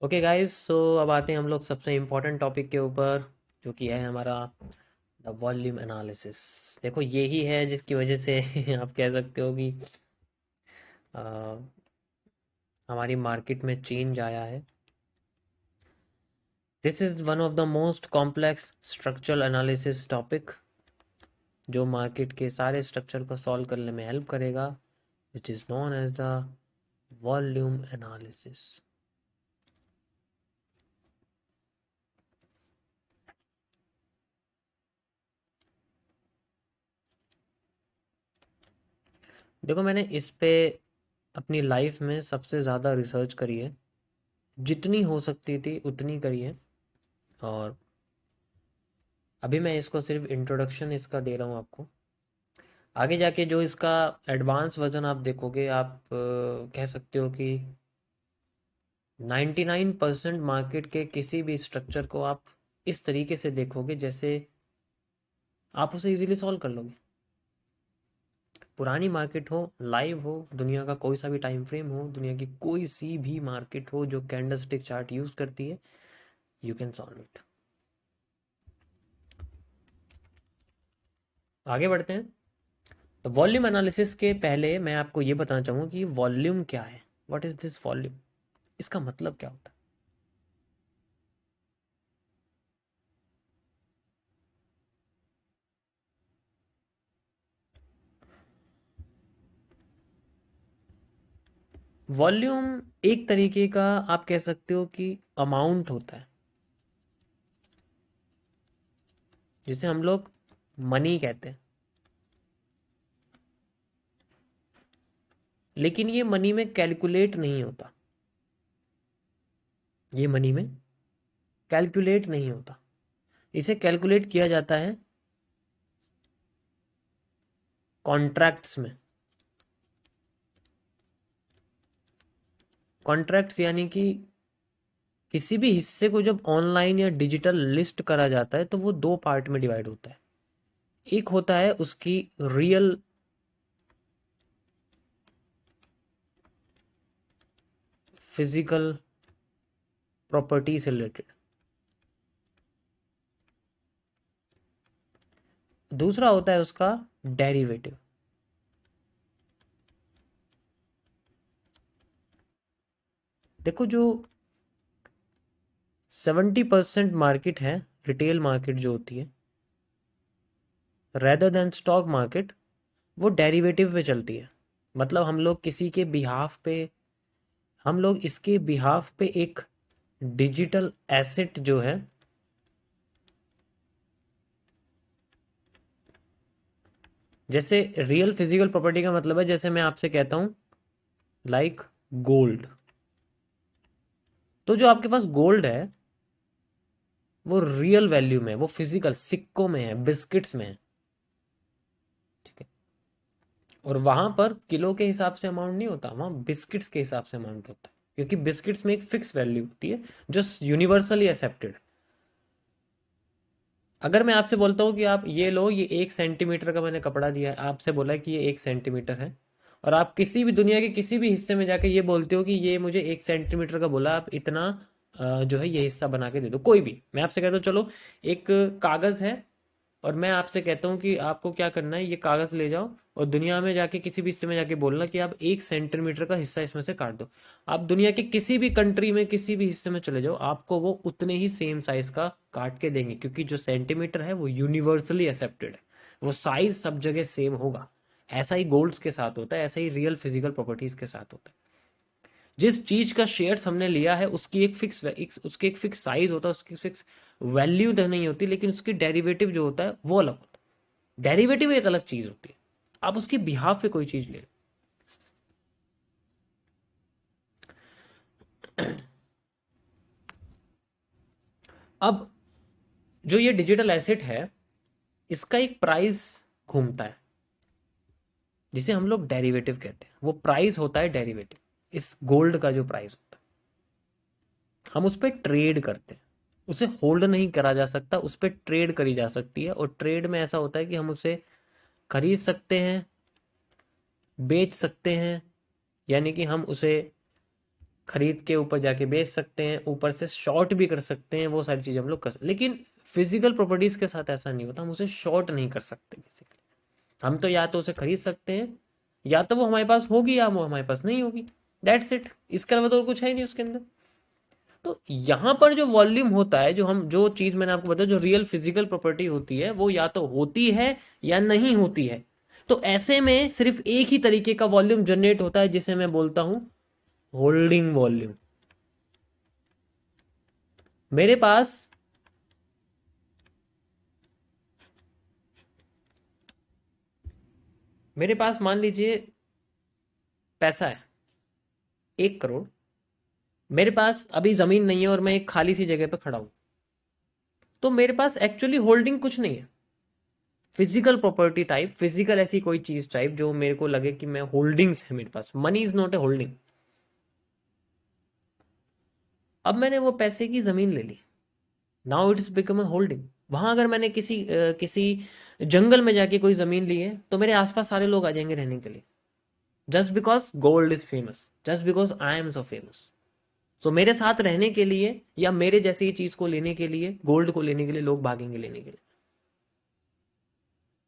Okay guys, सो अब आते हैं हम लोग सबसे इम्पोर्टेंट टॉपिक के ऊपर, जो कि है हमारा द वॉल्यूम एनालिसिस। देखो, यही है जिसकी वजह से आप कह सकते हो कि अ, हमारी मार्केट में चेंज आया है। This is one of the most complex structural analysis topic, जो मार्केट के सारे स्ट्रक्चर को सॉल्व करने में हेल्प करेगा, which is known as the volume analysis. देखो, मैंने इस पे अपनी लाइफ में सबसे ज़्यादा रिसर्च करी है, जितनी हो सकती थी उतनी करी है। और अभी मैं इसको सिर्फ इंट्रोडक्शन इसका दे रहा हूँ आपको। आगे जाके जो इसका एडवांस वर्जन आप देखोगे, आप कह सकते हो कि 99% मार्केट के किसी भी स्ट्रक्चर को आप इस तरीके से देखोगे जैसे आप उसे इजीली सॉल्व कर लोगे। पुरानी मार्केट हो, लाइव हो, दुनिया का कोई सा भी टाइम फ्रेम हो, दुनिया की कोई सी भी मार्केट हो जो कैंडलस्टिक चार्ट यूज करती है, यू कैन सॉल्व इट। आगे बढ़ते हैं। तो वॉल्यूम एनालिसिस के पहले मैं आपको ये बताना चाहूँगा कि वॉल्यूम क्या है। What is this volume? इसका मतलब क्या होता है? वॉल्यूम एक तरीके का आप कह सकते हो कि अमाउंट होता है, जिसे हम लोग मनी कहते हैं। लेकिन ये मनी में कैलकुलेट नहीं होता। ये मनी में कैलकुलेट नहीं होता। इसे कैलकुलेट किया जाता है कॉन्ट्रैक्ट्स में। कॉन्ट्रैक्ट्स यानी कि किसी भी हिस्से को जब ऑनलाइन या डिजिटल लिस्ट करा जाता है तो वो दो पार्ट में डिवाइड होता है। एक होता है उसकी रियल फिजिकल प्रॉपर्टी से रिलेटेड, दूसरा होता है उसका डेरिवेटिव। देखो, जो 70% मार्केट है, रिटेल मार्केट जो होती है, रेदर देन स्टॉक मार्केट, वो डेरिवेटिव पे चलती है। मतलब हम लोग किसी के बिहाफ पे, हम लोग इसके बिहाफ पे एक डिजिटल एसेट जो है, जैसे रियल फिजिकल प्रॉपर्टी का मतलब है, जैसे मैं आपसे कहता हूं लाइक गोल्ड। तो जो आपके पास गोल्ड है वो रियल वैल्यू में, वो फिजिकल सिक्कों में है, बिस्किट्स में है। ठीक है। और वहां पर किलो के हिसाब से अमाउंट नहीं होता, वहां बिस्किट्स के हिसाब से अमाउंट होता है, क्योंकि बिस्किट्स में एक फिक्स वैल्यू होती है जो यूनिवर्सली एक्सेप्टेड। अगर मैं आपसे बोलता हूँ कि आप ये लो, ये 1 सेंटीमीटर का मैंने कपड़ा दिया है, आपसे बोला है कि ये 1 सेंटीमीटर है, और आप किसी भी दुनिया के किसी भी हिस्से में जाके ये बोलते हो कि ये मुझे 1 सेंटीमीटर का बोला, आप इतना जो है ये हिस्सा बना के दे दो, कोई भी। मैं आपसे कहता हूँ चलो, एक कागज है, और मैं आपसे कहता हूँ कि आपको क्या करना है, ये कागज ले जाओ और दुनिया में जाके किसी भी हिस्से में जाके बोलना कि आप 1 सेंटीमीटर का हिस्सा इसमें से काट दो। आप दुनिया के किसी भी कंट्री में किसी भी हिस्से में चले जाओ, आपको वो उतने ही सेम साइज का काट के देंगे, क्योंकि जो सेंटीमीटर है वो यूनिवर्सली एक्सेप्टेड है। वो साइज सब जगह सेम होगा। ऐसा ही गोल्ड्स के साथ होता है, ऐसा ही रियल फिजिकल प्रॉपर्टीज के साथ होता है। जिस चीज का शेयर्स हमने लिया है उसकी उसकी एक फिक्स साइज होता है, उसकी फिक्स वैल्यू तो नहीं होती, लेकिन उसकी डेरिवेटिव जो होता है वो अलग होता है। डेरिवेटिव एक अलग चीज होती है। आप उसकी बिहाफ पे कोई चीज ले लो। अब जो ये डिजिटल एसेट है, इसका एक प्राइस घूमता है, जिसे हम लोग डेरिवेटिव कहते हैं। वो प्राइस होता है डेरिवेटिव, इस गोल्ड का जो प्राइस होता है। हम उस पर ट्रेड करते हैं। उसे होल्ड नहीं करा जा सकता, उस पर ट्रेड करी जा सकती है। और ट्रेड में ऐसा होता है कि हम उसे खरीद सकते हैं, बेच सकते हैं, यानी कि हम उसे खरीद के ऊपर जाके बेच सकते हैं, ऊपर से शॉर्ट भी कर सकते हैं, वो सारी चीज़ें हम लोग कर सकते, लेकिन फिजिकल प्रॉपर्टीज के साथ ऐसा नहीं होता, हम उसे शॉर्ट नहीं कर सकते बेसिकली। हम तो या तो उसे खरीद सकते हैं, या तो वो हमारे पास होगी या वो हमारे पास नहीं होगी, दैट्स इट। इसके अलावा तो और कुछ है ही नहीं उसके अंदर। तो यहाँ पर जो वॉल्यूम होता है, जो चीज़ मैंने आपको बताया, जो रियल फिजिकल प्रॉपर्टी होती है, वो या तो होती है या नहीं होती है। तो ऐसे में सिर्फ एक ही तरीके का वॉल्यूम जनरेट होता है, जिसे मैं बोलता हूं होल्डिंग वॉल्यूम। मेरे पास मेरे पास मान लीजिए पैसा है 1 करोड़। मेरे पास अभी जमीन नहीं है और मैं एक खाली सी जगह पे खड़ा हूं, तो मेरे पास एक्चुअली होल्डिंग कुछ नहीं है। फिजिकल प्रॉपर्टी टाइप, फिजिकल ऐसी कोई चीज टाइप जो मेरे को लगे कि मैं होल्डिंग्स है मेरे पास, money is not a holding. अब मैंने वो पैसे की जमीन ले ली, now it's become a holding. वहां अगर मैंने किसी जंगल में जाके कोई जमीन ली है, तो मेरे आसपास सारे लोग आ जाएंगे रहने के लिए, just because gold is famous, just because I am so famous. So मेरे साथ रहने के लिए या मेरे जैसी चीज को लेने के लिए, गोल्ड को लेने के लिए लोग भागेंगे लेने के लिए।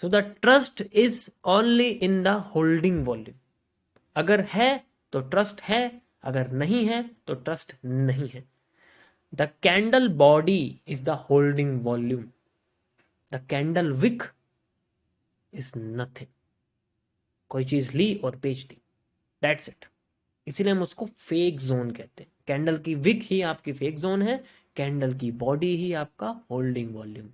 So the trust is only in the holding volume. अगर है तो ट्रस्ट है, अगर नहीं है तो ट्रस्ट नहीं है। The candle body is the holding volume, the candle wick is nothing. कोई चीज ली और बेच दी, दैट्स इट। इसीलिए हम उसको फेक जोन कहते हैं। कैंडल की विक ही आपकी फेक जोन है, कैंडल की बॉडी ही आपका होल्डिंग वॉल्यूम है।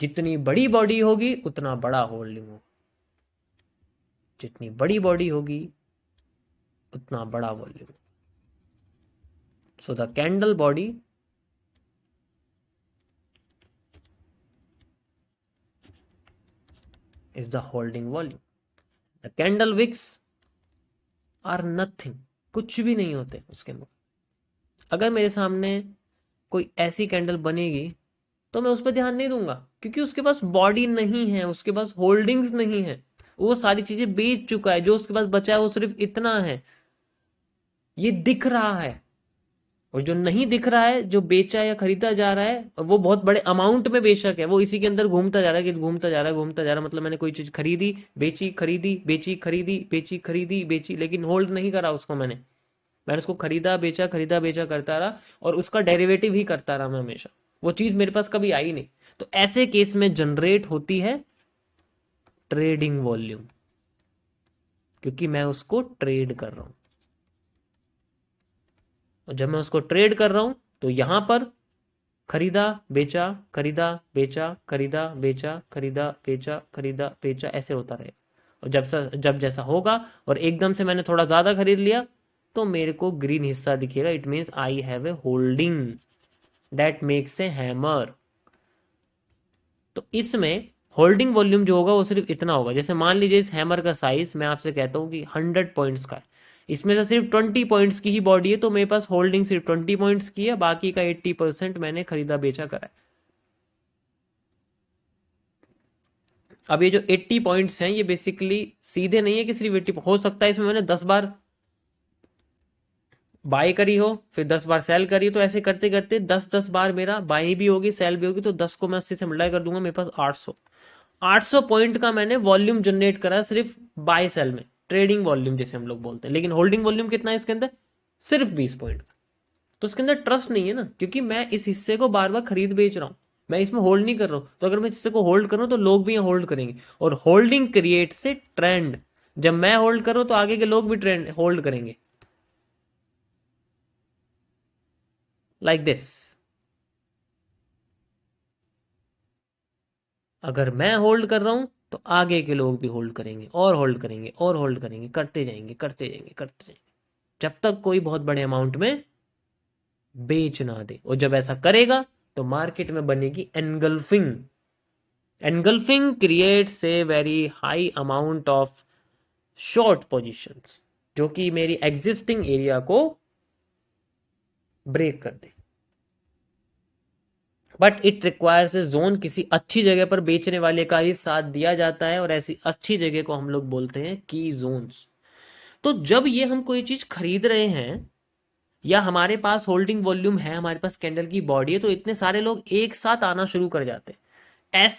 जितनी बड़ी बॉडी होगी उतना बड़ा होल्डिंग होगा, जितनी बड़ी बॉडी होगी उतना बड़ा volume. So the candle body is the holding volume, the candle wicks are nothing, कुछ भी नहीं होते उसके अंदर। अगर मेरे सामने कोई ऐसी कैंडल बनेगी तो मैं उस पर ध्यान नहीं दूंगा, क्योंकि उसके पास बॉडी नहीं है, उसके पास होल्डिंग्स नहीं है, वो सारी चीजें बेच चुका है। जो उसके पास बचा है वो सिर्फ इतना है, ये दिख रहा है। और जो नहीं दिख रहा है, जो बेचा या खरीदा जा रहा है, वो बहुत बड़े अमाउंट में बेशक है, वो इसी के अंदर घूमता जा रहा है कि घूमता जा रहा है घूमता जा रहा है। मतलब मैंने कोई चीज खरीदी, बेची, खरीदी, बेची, खरीदी, बेची, खरीदी, बेची, लेकिन होल्ड नहीं करा उसको। मैंने उसको खरीदा बेचा करता रहा, और उसका डेरिवेटिव ही करता रहा मैं हमेशा। वो चीज मेरे पास कभी आई नहीं। तो ऐसे केस में जनरेट होती है ट्रेडिंग वॉल्यूम, क्योंकि मैं उसको ट्रेड कर रहा हूं। और जब मैं उसको ट्रेड कर रहा हूं, तो यहां पर खरीदा बेचा, खरीदा बेचा, खरीदा बेचा, खरीदा बेचा, खरीदा बेचा, ऐसे होता रहेगा। और जब जैसा होगा और एकदम से मैंने थोड़ा ज्यादा खरीद लिया, तो मेरे को ग्रीन हिस्सा दिखेगा, it means I have a holding, that makes a hammer. तो इसमें होल्डिंग वॉल्यूम जो होगा वो सिर्फ इतना होगा। जैसे मान लीजिए इस हैमर का साइज मैं आपसे कहता हूं कि 100 पॉइंट्स का है, इसमें से सिर्फ 20 पॉइंट्स की ही बॉडी है, तो मेरे पास होल्डिंग सिर्फ 20 पॉइंट्स की है, बाकी का 80% मैंने खरीदा बेचा करा है। अब ये जो 80 पॉइंट्स हैं, ये बेसिकली सीधे नहीं है कि सिर्फ 80, हो सकता है इसमें मैंने 10 बार बाय करी हो, फिर 10 बार सेल करी, तो ऐसे करते करते 10 10 बार मेरा बाय भी होगी सेल भी होगी, तो 10 को मैं 80 से मल्टीप्लाई कर दूंगा, मेरे पास 800 पॉइंट का मैंने वॉल्यूम जनरेट करा सिर्फ बाय सेल में, ट्रेडिंग वॉल्यूम जिसे हम लोग बोलते हैं। लेकिन होल्डिंग वॉल्यूम कितना है इसके अंदर? सिर्फ 20 पॉइंट का। तो इसके अंदर ट्रस्ट नहीं है ना, क्योंकि मैं इस हिस्से को बार बार खरीद बेच रहा हूं, मैं इसमें होल्ड नहीं कर रहा हूं। तो अगर मैं इस हिस्से को होल्ड करूं तो लोग भी यहाँ होल्ड करेंगे, और होल्डिंग क्रिएट से ट्रेंड। जब मैं होल्ड करूं तो आगे के लोग भी ट्रेंड होल्ड करेंगे, लाइक दिस। अगर मैं होल्ड कर रहा हूं तो आगे के लोग भी होल्ड करेंगे, और होल्ड करेंगे, और होल्ड करेंगे, करते जाएंगे, करते जाएंगे, करते जाएंगे, जब तक कोई बहुत बड़े अमाउंट में बेच ना दे। और जब ऐसा करेगा तो मार्केट में बनेगी engulfing. Engulfing creates a very high amount of short positions, जो कि मेरी एग्जिस्टिंग एरिया को ब्रेक कर दे। But it requires a zone, किसी अच्छी जगह पर बेचने वाले का ही साथ दिया जाता है, और ऐसी अच्छी जगह को हम लोग बोलते हैं की जोन्स। तो जब ये हम कोई चीज खरीद रहे हैं, या हमारे पास होल्डिंग वॉल्यूम है, हमारे पास कैंडल की बॉडी है, तो इतने सारे लोग एक साथ आना शुरू कर जाते हैं। ऐसे